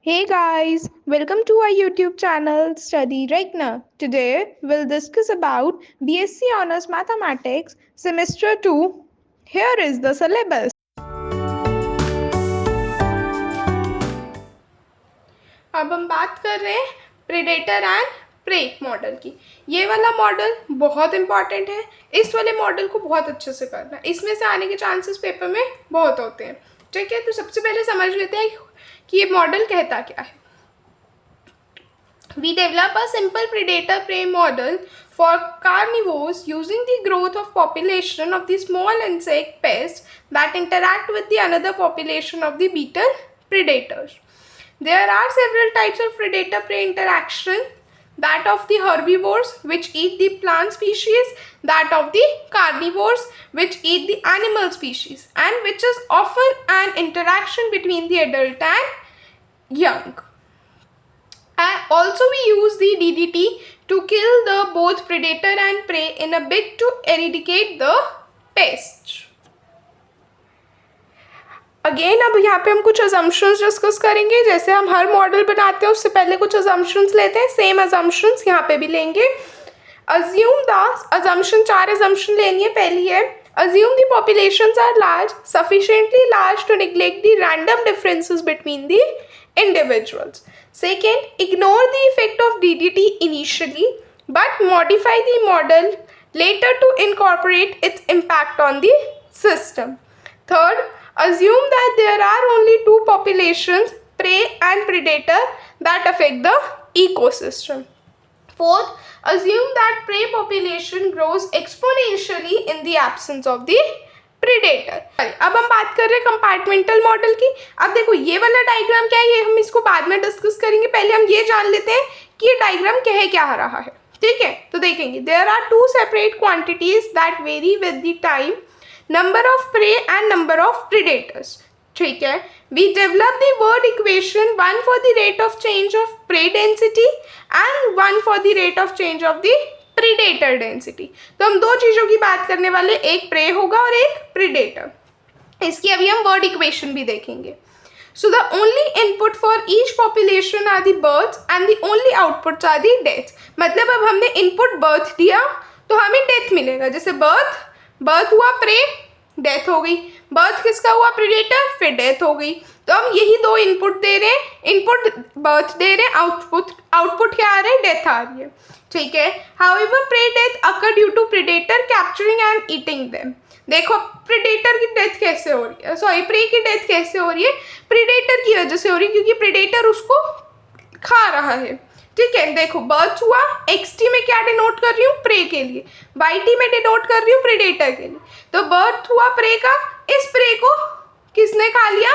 Hey guys, welcome to our YouTube channel Study Regna. Today we'll discuss about BSc Honors Mathematics Semester 2. Here is the syllabus. अब हम बात कर रहे हैं predator and prey model की। ये वाला मॉडल बहुत इंपॉर्टेंट है। इस वाले मॉडल को बहुत अच्छे से करना, इसमें से आने के चांसेस पेपर में बहुत होते हैं। ठीक है, तो सबसे पहले समझ लेते हैं कि ये मॉडल कहता क्या है। We develop a simple predator-prey model for carnivores using the growth of population of the small insect pests that interact with the another population of the beetle predators. There are several types of predator-prey interaction, that of the herbivores which eat the plant species, that of the carnivores which eat the animal species, and which is often an interaction between the adult and young. And also we use the DDT to kill the both predator and prey in a bid to eradicate the pest. Again अब यहाँ पे हम कुछ assumptions discuss करेंगे। जैसे हम हर model बनाते हैं उससे पहले कुछ अजम्पशंस लेते हैं, सेम अजम्पशंस यहाँ पे भी लेंगे। अज्यूम द अजम्पशन, 4 अजम्पशन लेनी है। पहली है assume the populations are large, sufficiently large to neglect the random differences between the individuals. Second, ignore the effect of DDT initially but modify the model later to incorporate its impact on the system. Third, assume that there are only two populations, prey and predator, that affect the ecosystem. Fourth, assume that prey population grows exponentially in the absence of the predator. अब हम बात कर रहे हैं compartmental model की। अब देखो ये वाला डायग्राम क्या है, ये हम इसको बाद में डिस्कस करेंगे। पहले हम ये जान लेते हैं कि ये डायग्राम कह क्या रहा है। ठीक है, तो देखेंगे there are two separate quantities that vary with the time, number of prey and number of predators. ठीक है, we develop the word equation, one for the rate of change of prey density and one for the rate of change of the predator density. तो हम दो चीज़ों की बात करने वाले, एक प्रे होगा और एक प्रीडेटर। इसकी अभी हम वर्ड इक्वेशन भी देखेंगे। So the only input for each population are the birth and the only outputs are the death. मतलब अब हमने इनपुट बर्थ दिया तो हमें डेथ मिलेगा। जैसे बर्थ हुआ प्रे, डेथ हो गई। बर्थ किसका हुआ, प्रीडेटर, फिर डेथ हो गई। तो हम यही दो इनपुट दे रहे हैं, इनपुट बर्थ दे रहे हैं, आउटपुट क्या आ रहा है, डेथ आ रही है। ठीक है, however prey death occur due to predator capturing and eating them. देखो प्रीडेटर की डेथ कैसे हो रही है, सॉरी प्रे की डेथ कैसे हो रही है, प्रीडेटर की वजह से हो रही है, क्योंकि प्रीडेटर उसको खा रहा है। ठीक है, देखो बर्थ हुआ, XT में क्या डिनोट कर रही हूँ, प्रे के लिए, YT में डिनोट कर रही हूँ प्रीडेटर के लिए। तो बर्थ हुआ प्रे का, इस प्रे को किसने खा लिया,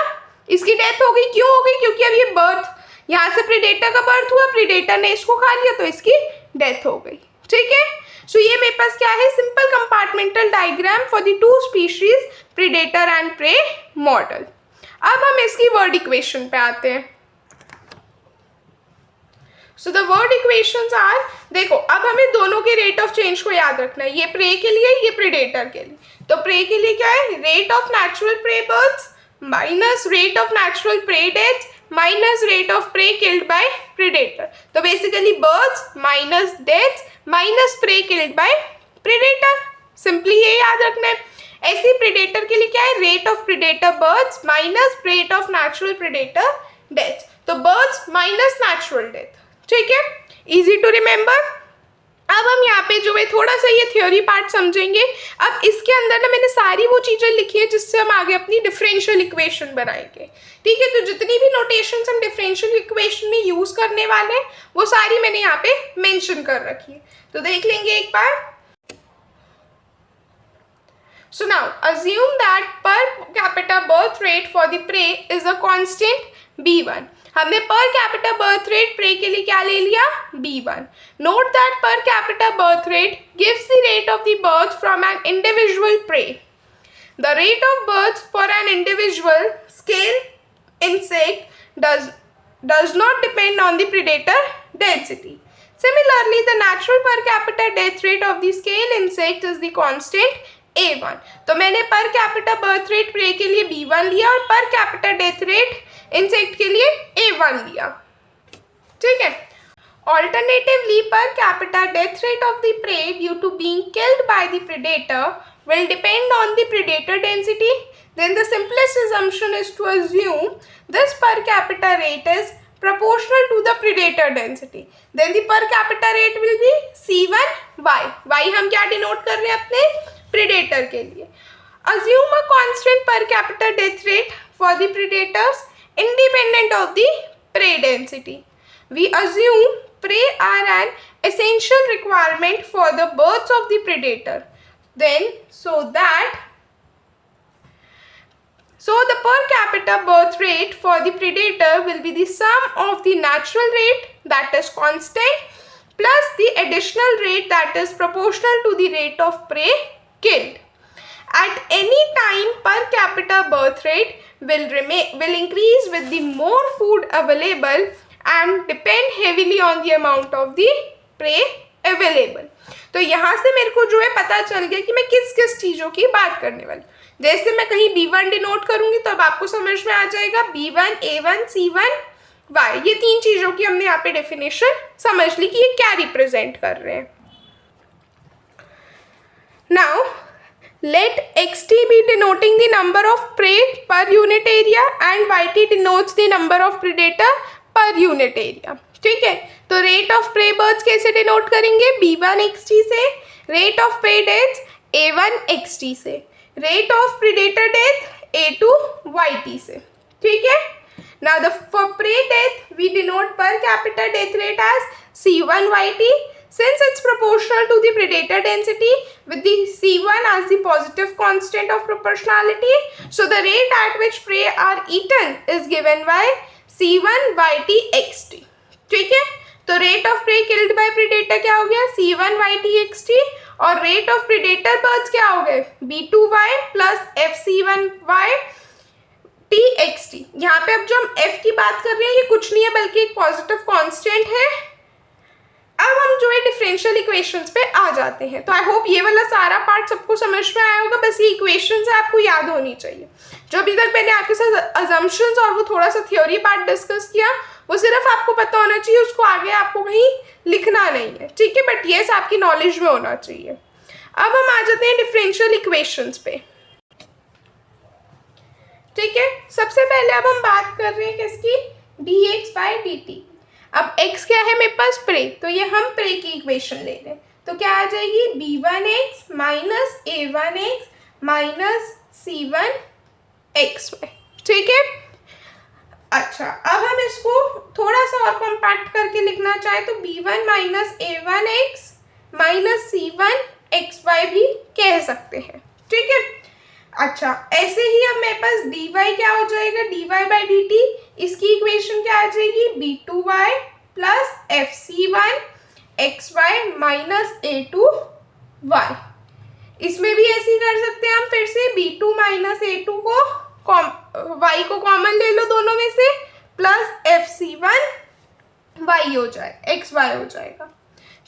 इसकी डेथ हो गई। क्यों हो गई, क्योंकि अब ये बर्थ, यहाँ से प्रीडेटर का बर्थ हुआ, प्रीडेटर ने इसको खा लिया तो इसकी डेथ हो गई। ठीक है, सो ये मेरे पास क्या है, simple compartmental diagram for the two species predator and prey model. अब हम इसकी वर्ड इक्वेशन पे आते हैं। So the word equations are, देखो अब हमें दोनों के रेट ऑफ चेंज को याद रखना है, ये प्रे के लिए, ये प्रीडेटर के लिए। तो प्रे के लिए क्या है, rate of natural prey birth minus rate of natural prey death minus rate of prey killed by predator. तो basically birth minus death minus prey killed by predator. Simply ये याद रखना है। ऐसे प्रीडेटर के लिए क्या है, rate of predator birth minus rate of natural predator death. तो बर्थ माइनस नेचुरल डेथ। ठीक है, इजी टू रिमेंबर। अब हम यहाँ पे जो है थोड़ा सा ये थ्योरी पार्ट समझेंगे। अब इसके अंदर ना मैंने सारी वो चीज़ें लिखी है जिससे हम आगे अपनी डिफरेंशियल इक्वेशन बनाएंगे। ठीक है, तो जितनी भी नोटेशंस हम डिफरेंशियल इक्वेशन में यूज़ करने वाले हैं वो सारी मैंने यहाँ पे मेंशन कर रखी है, तो देख लेंगे एक बार। So now assume that per capita birth rate for the prey is a constant B1. हमने पर कैपिटा बर्थ रेट प्रे के लिए क्या ले लिया, B1. Note that per capita birth rate gives the rate of the birth from an individual prey. The rate of birth for an individual scale insect does not depend on the predator density. Similarly, the natural per capita death rate of the scale insect is the constant A1. तो मैंने पर capita birth rate pray के लिए B1 लिया और पर capita death rate insect के लिए A1 लिया, ठीक है। Alternatively, per capita death rate of the prey due to being killed by the predator will depend on the predator density. Then the simplest assumption is to assume this per capita rate is proportional to the predator density. Then the per capita rate will be C1Y. Y हम क्या denote कर रहे हैं अपने predator के लिए. Assume a constant per capita death rate for the predators independent of the prey density. We assume prey are an essential requirement for the birth of the predator. Then, so the per capita birth rate for the predator will be the sum of the natural rate, that is constant, plus the additional rate, that is proportional to the rate of prey killed. At any time, per capita birth rate will increase with the more food available and depend heavily on the amount of the prey available. तो यहाँ से मेरे को जो है पता चल गया कि मैं किस किस चीज़ों की बात करने वाली. जैसे मैं कहीं B1 डिनोट करूँगी तो अब आपको समझ में आ जाएगा B1, A1, C1, Y. ये तीन चीज़ों की हमने यहाँ पे डेफिनेशन समझ ली कि ये क्या रिप्रेजेंट कर रहे हैं. Now, let xt be denoting the number of prey per unit area and yt denotes the number of predator per unit area, ठीक है. तो रेट ऑफ प्रे बर्ड्स कैसे डिनोट करेंगे? B1 xt से. Rate of prey deaths A1 xt से. Rate of predator death A2 yt से, ठीक है. Now the for prey death we denote per capita death rate as C1 yt since it's proportional to the predator density with the C1 as the positive constant of proportionality. So the rate at which prey are eaten is given by C1 yt xt, ठीक है. तो rate of prey killed by predator क्या हो गया? C1 yt xt. और rate of predator births क्या हो गए? B2y plus FC1y t xt. यहाँ पे अब जो हम f की बात कर रहे हैं ये कुछ नहीं है बल्कि एक पॉजिटिव कांस्टेंट है. अब हम जो है डिफरेंशियल इक्वेशंस पे आ जाते हैं. तो आई होप ये वाला सारा पार्ट सबको समझ में आया होगा. बस ये इक्वेशंस आपको याद होनी चाहिए. जो अभी तक मैंने आपके साथ अजम्पशंस और वो थोड़ा सा थ्योरी पार्ट डिस्कस किया वो सिर्फ आपको पता होना चाहिए, उसको आगे आपको कहीं लिखना नहीं है, ठीक है. बट ये आपकी नॉलेज में होना चाहिए. अब हम आ जाते हैं डिफरेंशियल इक्वेशंस पे, ठीक है. सबसे पहले अब हम बात कर रहे हैं किसकी? dx by dt. अब x क्या है मेरे पास? प्रे. तो ये हम प्रे की इक्वेशन ले रहे हैं. तो क्या आ जाएगी? B1x minus A1x minus C1xy, ठीक है. अच्छा, अब हम इसको थोड़ा सा और कॉम्पैक्ट करके लिखना चाहे तो B1 minus A1x minus C1xy भी कह सकते हैं, ठीक है. अच्छा, ऐसे ही अब मेरे पास dy क्या हो जाएगा? dy by dt. इसकी इक्वेशन क्या आ जाएगी? B2y plus FC1xy minus A2y. इसमें भी ऐसे ही कर सकते हैं हम. फिर से B2 माइनस A2 को y को कॉमन ले लो दोनों में से, प्लस FC1y हो जाए xy हो जाएगा,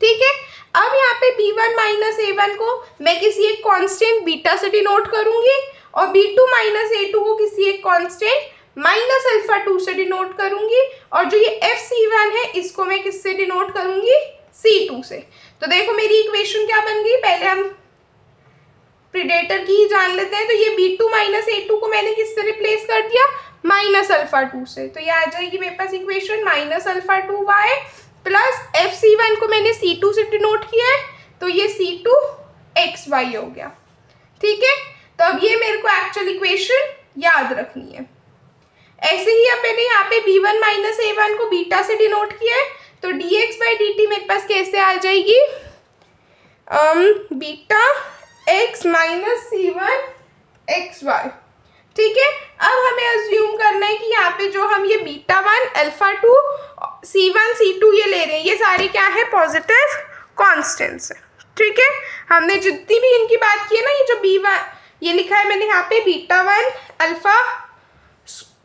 ठीक है. अब यहाँ पे B1 माइनस A1 को मैं किसी एक कांस्टेंट बीटा से डिनोट करूंगी और B2 माइनस A2 को किसी एक कांस्टेंट माइनस अल्फा 2 से डिनोट करूंगी. और जो ये FC1 है इसको मैं किससे डिनोट करूंगी? C2 से. तो देखो मेरी इक्वेशन क्या बन गई. पहले हम प्रीडेटर की ही जान लेते हैं. तो ये B2 माइनस A2 को मैंने किससे रिप्लेस कर दिया? माइनस अल्फा 2 से. तो ये आ जाएगी मेरे पास equation minus alpha 2y plus FC1 को मैंने C2 से डिनोट किया है तो ये C2xy हो गया, ठीक है. तो अब ये मेरे को एक्चुअल इक्वेशन याद रखनी है. ऐसे ही अब मैंने यहाँ पे B1 माइनस A1 को बीटा से डिनोट किया है तो dx बाई dt मेरे पास कैसे आ जाएगी? बीटा x माइनस C1xy, ठीक है. अब हमें अज्यूम करना है कि यहाँ पे जो हम ये बीटा 1 अल्फा 2 C1 C2 ये ले रहे हैं ये सारे क्या है? पॉजिटिव कॉन्स्टेंट्स है, ठीक है. हमने जितनी भी इनकी बात की है ना, ये जो B1 ये लिखा है मैंने यहाँ पे बीटा 1 अल्फा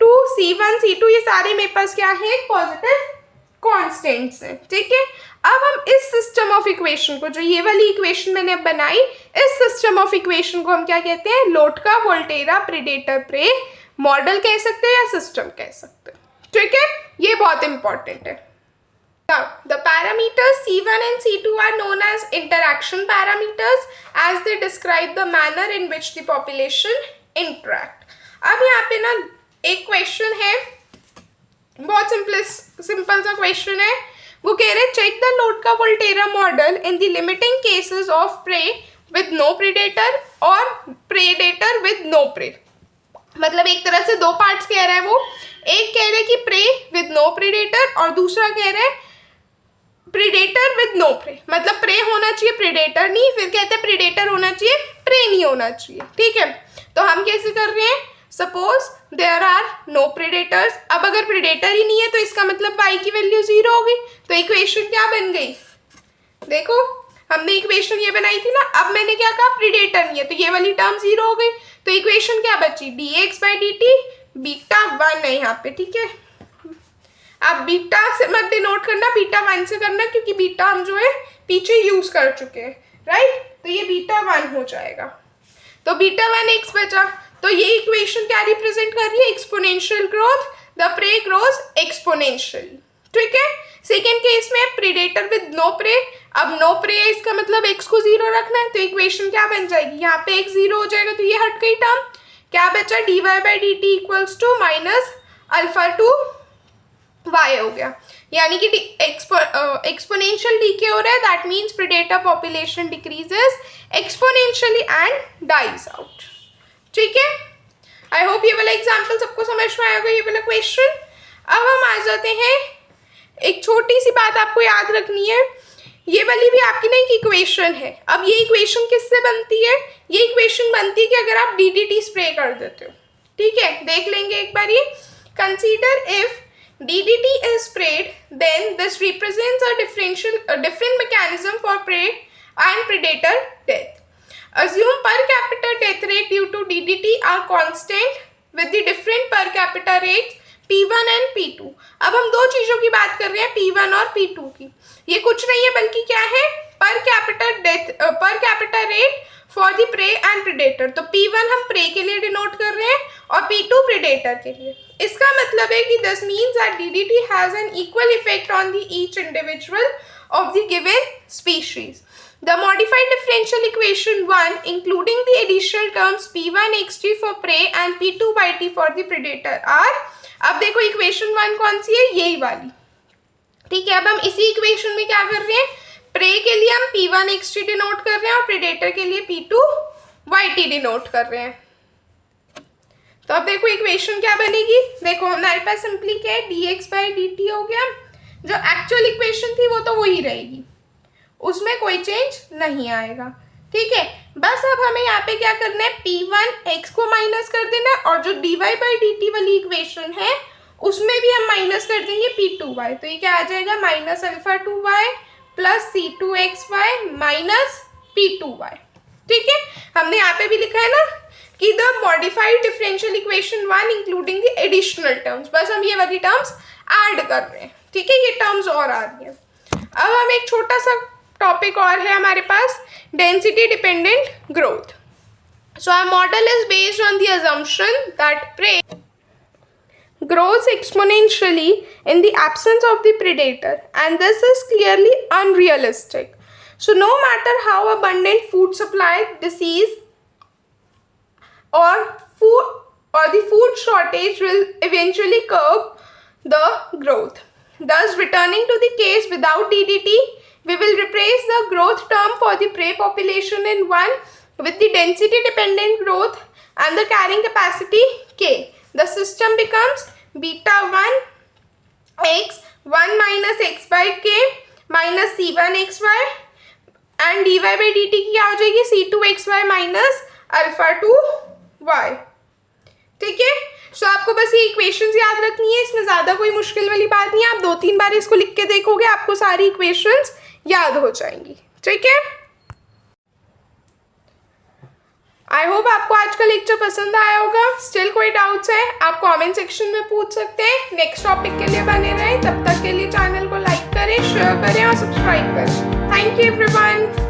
2 C1 C2 ये सारे मेरे पास क्या है? पॉजिटिव कॉन्स्टेंट्स है, ठीक है. अब हम इस सिस्टम ऑफ इक्वेशन को, जो ये वाली इक्वेशन मैंने अब बनाई, इस सिस्टम ऑफ इक्वेशन को हम क्या कहते हैं? लोटका वोल्टेरा प्रीडेटर प्रे मॉडल कह सकते हैं या सिस्टम कह सकते हैं, ठीक है, ये बहुत इंपॉर्टेंट है। Now, the parameters C1 and C2 are known as interaction parameters as they describe the manner in which the population interact. अब यहाँ पे ना एक क्वेश्चन है, बहुत सिंपल सा क्वेश्चन है, वो कह रहे check the Lotka Volterra model in the limiting cases of prey with no predator और प्रेडेटर विद नो प्रे। मतलब एक तरह से दो पार्ट्स कह रहा है वो, एक कह रहे कि प्रे विद नो प्रीडेटर और दूसरा कह रहे प्रीडेटर विद नो प्रे। मतलब प्रे होना चाहिए प्रीडेटर नहीं, फिर कहते हैं प्रीडेटर होना चाहिए प्रे नहीं होना चाहिए, ठीक है। तो हम कैसे कर रहे हैं, suppose there are no predators. अब अगर प्रीडेटर ही नहीं है तो इसका मतलब y की वैल्यू 0 होगी, तो इक्वेशन क्या बन गई, देखो हमने इक्वेशन ये बनाई थी ना, अब मैंने क्या कहा प्रीडेटर नहीं है तो ये वाली टर्म 0 हो गई, तो इक्वेशन क्या बची dx/dt, बीटा 1 है यहाँ पे, ठीक है। अब बीटा से मत डिनोट करना, बीटा 1 से करना, क्योंकि बीटा हम जो है पीछे यूज कर चुके हैं, राइट। तो ये बीटा 1 हो जाएगा, तो बीटा 1x बचा। तो ये इक्वेशन क्या रिप्रेजेंट कर रही है, exponential growth, the prey grows exponentially, ठीक है। सेकेंड केस में प्रीडेटर विद नो प्रे, अब नो प्रे है इसका मतलब x को 0 रखना है, तो इक्वेशन क्या बन जाएगी, यहाँ पे x 0 हो जाएगा, तो ये हट गई टर्म, क्या बचा dy/dt equals to minus alpha two y हो गया, यानी कि एक्सपोनेंशियल डीके हो रहा है, that means predator population decreases exponentially and dies out, ठीक है। आई होप ये वाला एग्जाम्पल सबको समझ में आएगा, ये वाला क्वेश्चन। अब हम आ जाते हैं, एक छोटी सी बात आपको याद रखनी है, ये वाली भी आपकी नहीं की इक्वेशन है। अब ये इक्वेशन किससे बनती है, ये इक्वेशन बनती है कि अगर आप DDT स्प्रे कर देते हो, ठीक है। देख लेंगे एक बार ये, consider if DDT is sprayed, then this represents a different mechanism for prey and predator death. Assume per capita death rate due to DDT are constant with the different per capita rates P1 and P2. अब हम दो चीजों की बात कर रहे हैं, P1 और P2 की। ये कुछ नहीं है बल्कि क्या है, per capita rate for the prey and predator. तो P1 हम प्रे के लिए डिनोट कर रहे हैं और P2 प्रीडेटर के लिए। इसका मतलब है कि this means that DDT has an equal effect on the each individual of the given species. The modified differential equation 1 including the additional terms P1xt for prey and P2yt for the predator are, अब देखो equation 1 कौन सी है, यही वाली, ठीक है। अब हम इसी इक्वेशन में क्या कर रहे हैं, प्रे के लिए हम P1xt डिनोट कर रहे हैं और प्रेडेटर के लिए P2yt डिनोट कर रहे हैं। तो अब देखो इक्वेशन क्या बनेगी, देखो हमारे पास सिंपली क्या है, dx/dt हो गया, जो एक्चुअल इक्वेशन थी वो तो वही रहेगी, उसमें कोई चेंज नहीं आएगा, ठीक है। बस अब हमें यहाँ पे क्या करना है, P1x को माइनस कर देना है और जो dy/dt वाली इक्वेशन है उसमें भी हम माइनस कर देंगे P2y, तो ये क्या आ जाएगा, minus alpha 2y plus C2xy minus P2y, ठीक है। हमने यहाँ पे भी लिखा है ना कि the modified differential equation 1 including the additional terms, बस हम ये वाली टर्म्स ऐड कर रहे हैं, ठीक है, ये टर्म्स और आ रही हैं। अब हम एक छोटा सा टॉपिक और है हमारे पास, density dependent growth. So our model is based on the assumption that prey grows exponentially in the absence of the predator, and this is clearly unrealistic. So no matter how abundant food supply, disease or the food shortage will eventually curb the growth. Thus, returning to the case without DDT, we will replace the growth term for the prey population in 1 with the density dependent growth and the carrying capacity K. The system becomes beta 1 x 1 minus x by k minus C1 xy and dy/dt की क्या हो जाएगी, C2 xy minus alpha 2 y, ठीक है। सो आपको बस ये equations याद रखनी है, इसमें ज़्यादा कोई मुश्किल वाली बात नहीं है, आप 2-3 बार इसको लिख के देखोगे आपको सारी इक्वेशंस याद हो जाएंगी, ठीक है। आई होप आपको आज का लेक्चर पसंद आया होगा। स्टिल कोई डाउट्स है आप कमेंट सेक्शन में पूछ सकते हैं। नेक्स्ट टॉपिक के लिए बने रहें, तब तक के लिए चैनल को लाइक करें, शेयर करें और सब्सक्राइब करें। Thank you everyone.